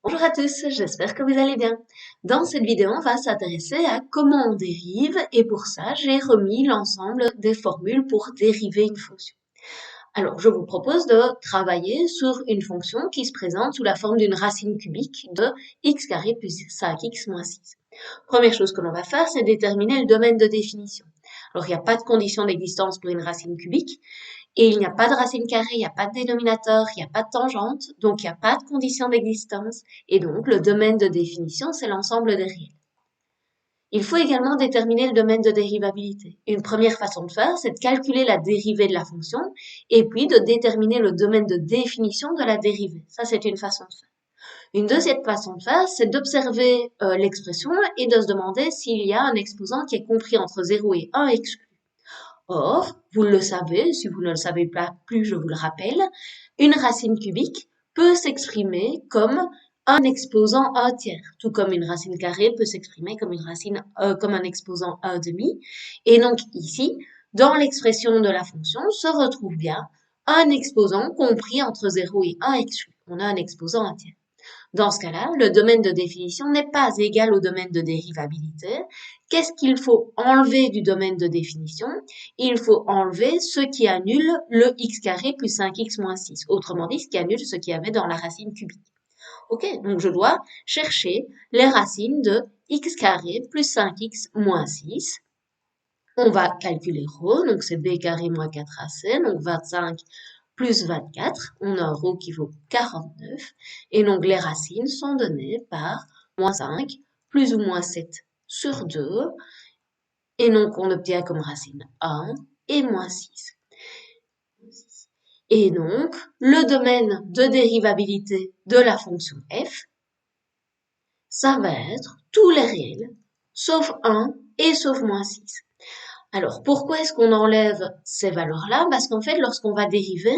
Bonjour à tous, j'espère que vous allez bien. Dans cette vidéo, on va s'intéresser à comment on dérive et pour ça, j'ai remis l'ensemble des formules pour dériver une fonction. Alors, je vous propose de travailler sur une fonction qui se présente sous la forme d'une racine cubique de x carré plus 5x moins 6. Première chose que l'on va faire, c'est déterminer le domaine de définition. Alors, il n'y a pas de condition d'existence pour une racine cubique, et il n'y a pas de racine carrée, il n'y a pas de dénominateur, il n'y a pas de tangente, donc il n'y a pas de condition d'existence, et donc le domaine de définition, c'est l'ensemble des réels. Il faut également déterminer le domaine de dérivabilité. Une première façon de faire, c'est de calculer la dérivée de la fonction, et puis de déterminer le domaine de définition de la dérivée. Ça, c'est une façon de faire. Une deuxième façon de faire, c'est d'observer l'expression et de se demander s'il y a un exposant qui est compris entre 0 et 1 exclu. Or, vous le savez, si vous ne le savez pas plus, je vous le rappelle, une racine cubique peut s'exprimer comme un exposant 1 tiers, tout comme une racine carrée peut s'exprimer comme comme un exposant 1 demi. Et donc ici, dans l'expression de la fonction, se retrouve bien un exposant compris entre 0 et 1 exclu. On a un exposant 1 tiers. Dans ce cas-là, le domaine de définition n'est pas égal au domaine de dérivabilité. Qu'est-ce qu'il faut enlever du domaine de définition? Il faut enlever ce qui annule le x carré plus 5x moins 6. Autrement dit, ce qui annule ce qu'il y avait dans la racine cubique. Ok, donc je dois chercher les racines de x carré plus 5x moins 6. On va calculer ρ, donc c'est b carré moins 4ac, donc 25 plus 24, on a un ρ qui vaut 49, et donc les racines sont données par moins 5 plus ou moins 7 sur 2, et donc on obtient comme racine 1 et moins 6. Et donc, le domaine de dérivabilité de la fonction f, ça va être tous les réels, sauf 1 et sauf moins 6. Alors, pourquoi est-ce qu'on enlève ces valeurs-là? Parce qu'en fait, lorsqu'on va dériver,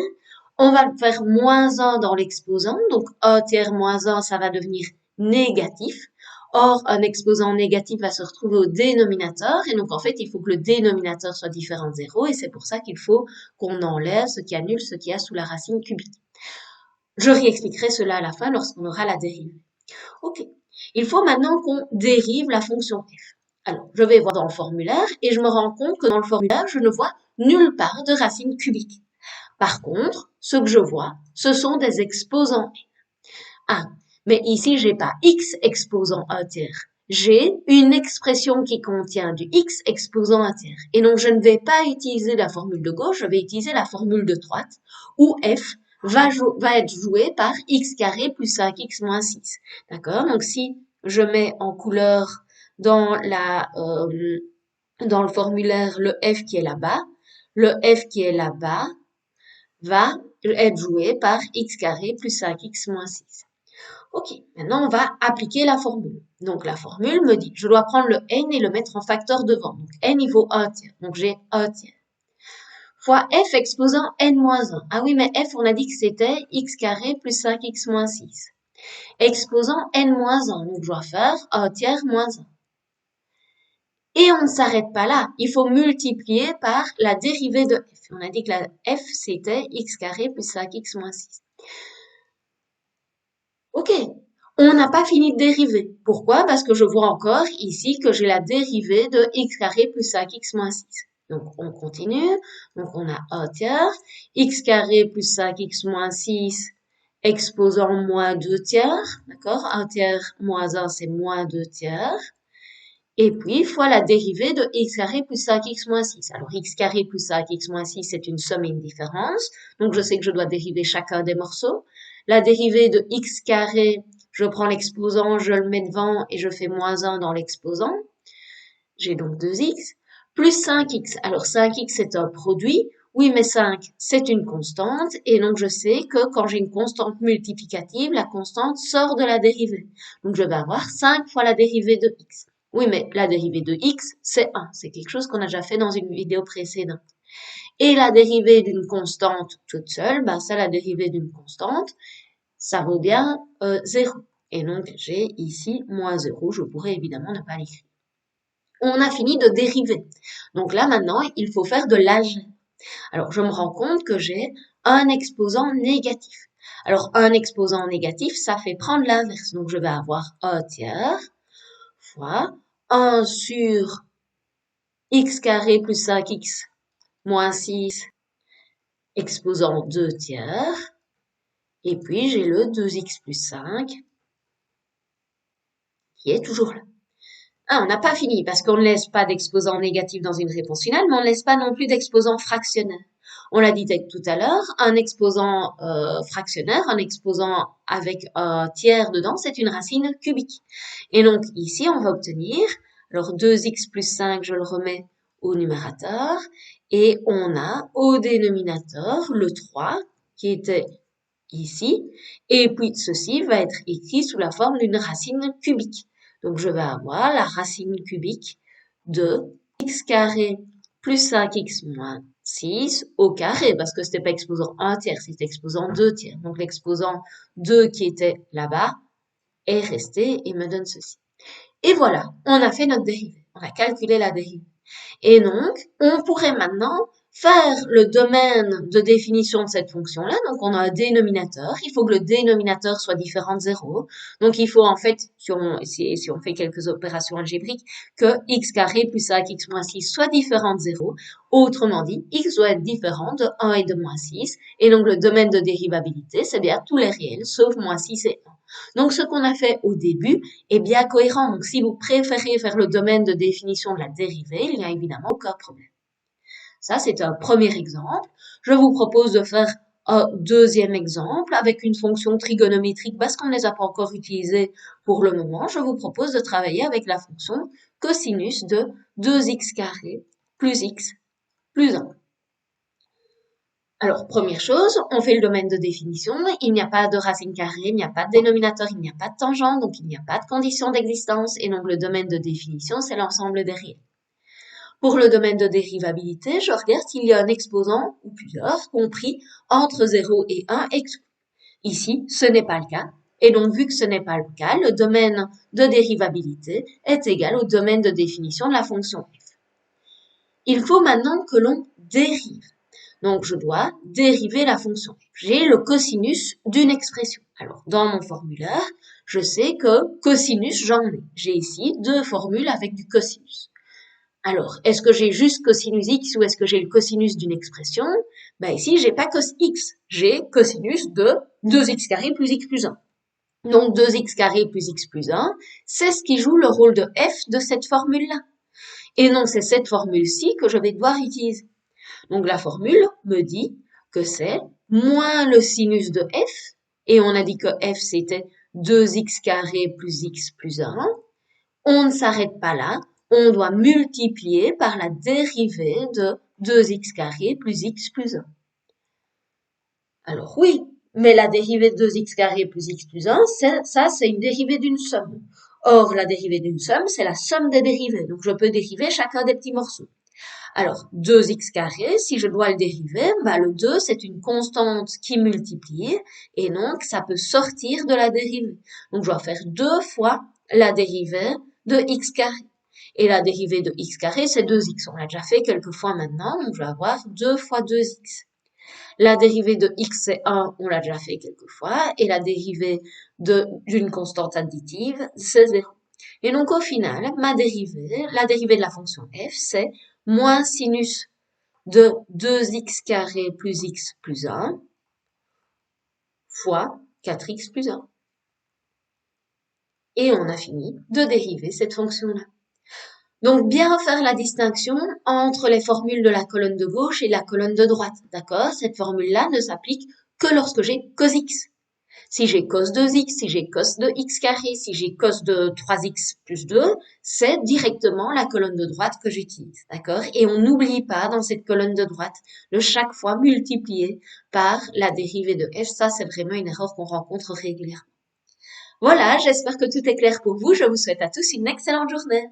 on va faire moins 1 dans l'exposant, donc 1 tiers moins 1, ça va devenir négatif. Or, un exposant négatif va se retrouver au dénominateur, et donc en fait, il faut que le dénominateur soit différent de 0, et c'est pour ça qu'il faut qu'on enlève ce qui annule ce qu'il y a sous la racine cubique. Je réexpliquerai cela à la fin lorsqu'on aura la dérivée. Ok, il faut maintenant qu'on dérive la fonction f. Alors, je vais voir dans le formulaire et je me rends compte que dans le formulaire, je ne vois nulle part de racine cubique. Par contre, ce que je vois, ce sont des exposants. Ah, mais ici, j'ai pas x exposant 1 tiers. J'ai une expression qui contient du x exposant 1 tiers. Et donc, je ne vais pas utiliser la formule de gauche, je vais utiliser la formule de droite, où f va être joué par x carré plus 5x moins 6. D'accord? Donc, si je mets en couleur dans le formulaire le f qui est là-bas, le f qui est là-bas va être joué par x carré plus 5x moins 6. Ok, maintenant on va appliquer la formule. Donc la formule me dit, je dois prendre le n et le mettre en facteur devant. Donc n il vaut 1 tiers, donc j'ai 1 tiers. Fois f exposant n moins 1. Ah oui, mais f on a dit que c'était x carré plus 5x moins 6. Exposant n moins 1, donc je dois faire 1 tiers moins 1. Et on ne s'arrête pas là, il faut multiplier par la dérivée de f. On a dit que la f c'était x carré plus 5x moins 6. Ok, on n'a pas fini de dériver. Pourquoi? Parce que je vois encore ici que j'ai la dérivée de x carré plus 5x moins 6. Donc on continue, donc on a 1 tiers, x carré plus 5x moins 6 exposant moins 2 tiers, d'accord? 1 tiers moins 1 c'est moins 2 tiers. Et puis, fois la dérivée de x carré plus 5x moins 6. Alors, x carré plus 5x moins 6, c'est une somme et une différence. Donc, je sais que je dois dériver chacun des morceaux. La dérivée de x carré, je prends l'exposant, je le mets devant et je fais moins 1 dans l'exposant. J'ai donc 2x. Plus 5x. Alors, 5x, c'est un produit. Oui, mais 5, c'est une constante. Et donc, je sais que quand j'ai une constante multiplicative, la constante sort de la dérivée. Donc, je vais avoir 5 fois la dérivée de x. Oui, mais la dérivée de x, c'est 1. C'est quelque chose qu'on a déjà fait dans une vidéo précédente. Et la dérivée d'une constante toute seule, ben ça, la dérivée d'une constante, ça vaut bien 0. Et donc, j'ai ici moins 0. Je pourrais évidemment ne pas l'écrire. On a fini de dériver. Donc là, maintenant, il faut faire de l'algèbre. Alors, je me rends compte que j'ai un exposant négatif. Alors, un exposant négatif, ça fait prendre l'inverse. Donc, je vais avoir 1 tiers fois 1 sur x carré plus 5x moins 6 exposant 2 tiers. Et puis, j'ai le 2x plus 5 qui est toujours là. Ah, on n'a pas fini parce qu'on ne laisse pas d'exposant négatif dans une réponse finale, mais on ne laisse pas non plus d'exposant fractionnaire. On l'a dit tout à l'heure, un exposant fractionnaire, un exposant avec un tiers dedans, c'est une racine cubique. Et donc ici, on va obtenir, alors 2x plus 5, je le remets au numérateur, et on a au dénominateur le 3 qui était ici, et puis ceci va être écrit sous la forme d'une racine cubique. Donc je vais avoir la racine cubique de x carré plus 5x moins 6 au carré, parce que c'était pas exposant 1 tiers, c'était exposant 2 tiers. Donc l'exposant 2 qui était là-bas est resté et me donne ceci. Et voilà, on a fait notre dérivée, on a calculé la dérivée. Et donc, on pourrait maintenant faire le domaine de définition de cette fonction-là. Donc, on a un dénominateur. Il faut que le dénominateur soit différent de 0. Donc, il faut en fait, si on fait quelques opérations algébriques, que x carré plus 5x moins 6 soit différent de 0. Autrement dit, x doit être différent de 1 et de moins 6. Et donc, le domaine de dérivabilité, c'est bien tous les réels, sauf moins 6 et 1. Donc, ce qu'on a fait au début est bien cohérent. Donc, si vous préférez faire le domaine de définition de la dérivée, il n'y a évidemment aucun problème. Ça, c'est un premier exemple. Je vous propose de faire un deuxième exemple avec une fonction trigonométrique parce qu'on ne les a pas encore utilisées pour le moment. Je vous propose de travailler avec la fonction cosinus de 2x carré plus x plus 1. Alors, première chose, on fait le domaine de définition. Il n'y a pas de racine carrée, il n'y a pas de dénominateur, il n'y a pas de tangente, donc il n'y a pas de condition d'existence. Et donc, le domaine de définition, c'est l'ensemble des réels. Pour le domaine de dérivabilité, je regarde s'il y a un exposant, ou plusieurs, compris entre 0 et 1 exclu. Ici, ce n'est pas le cas. Et donc, vu que ce n'est pas le cas, le domaine de dérivabilité est égal au domaine de définition de la fonction f. Il faut maintenant que l'on dérive. Donc, je dois dériver la fonction f. J'ai le cosinus d'une expression. Alors, dans mon formulaire, je sais que cosinus, j'en ai. J'ai ici deux formules avec du cosinus. Alors, est-ce que j'ai juste cosinus x ou est-ce que j'ai le cosinus d'une expression? Ben ici, j'ai pas cos x, j'ai cosinus de 2x carré plus x plus 1. Donc 2x carré plus x plus 1, c'est ce qui joue le rôle de f de cette formule-là. Et donc c'est cette formule-ci que je vais devoir utiliser. Donc la formule me dit que c'est moins le sinus de f, et on a dit que f c'était 2x carré plus x plus 1. On ne s'arrête pas là, on doit multiplier par la dérivée de 2x carré plus x plus 1. Alors oui, mais la dérivée de 2x carré plus x plus 1, c'est une dérivée d'une somme. Or, la dérivée d'une somme, c'est la somme des dérivées. Donc, je peux dériver chacun des petits morceaux. Alors, 2x carré, si je dois le dériver, bah, le 2, c'est une constante qui multiplie, et donc, ça peut sortir de la dérivée. Donc, je dois faire 2 fois la dérivée de x carré. Et la dérivée de x carré, c'est 2x. On l'a déjà fait quelques fois maintenant, donc je vais avoir 2 fois 2x. La dérivée de x, c'est 1, on l'a déjà fait quelques fois, et la dérivée d'une constante additive, c'est 0. Et donc, au final, la dérivée de la fonction f, c'est moins sinus de 2x carré plus x plus 1 fois 4x plus 1. Et on a fini de dériver cette fonction-là. Donc, bien faire la distinction entre les formules de la colonne de gauche et la colonne de droite, d'accord? Cette formule-là ne s'applique que lorsque j'ai cos x. Si j'ai cos 2x, si j'ai cos de x carré, si j'ai cos de 3x plus 2, c'est directement la colonne de droite que j'utilise, d'accord? Et on n'oublie pas dans cette colonne de droite de chaque fois multiplier par la dérivée de f. Ça, c'est vraiment une erreur qu'on rencontre régulièrement. Voilà, j'espère que tout est clair pour vous. Je vous souhaite à tous une excellente journée.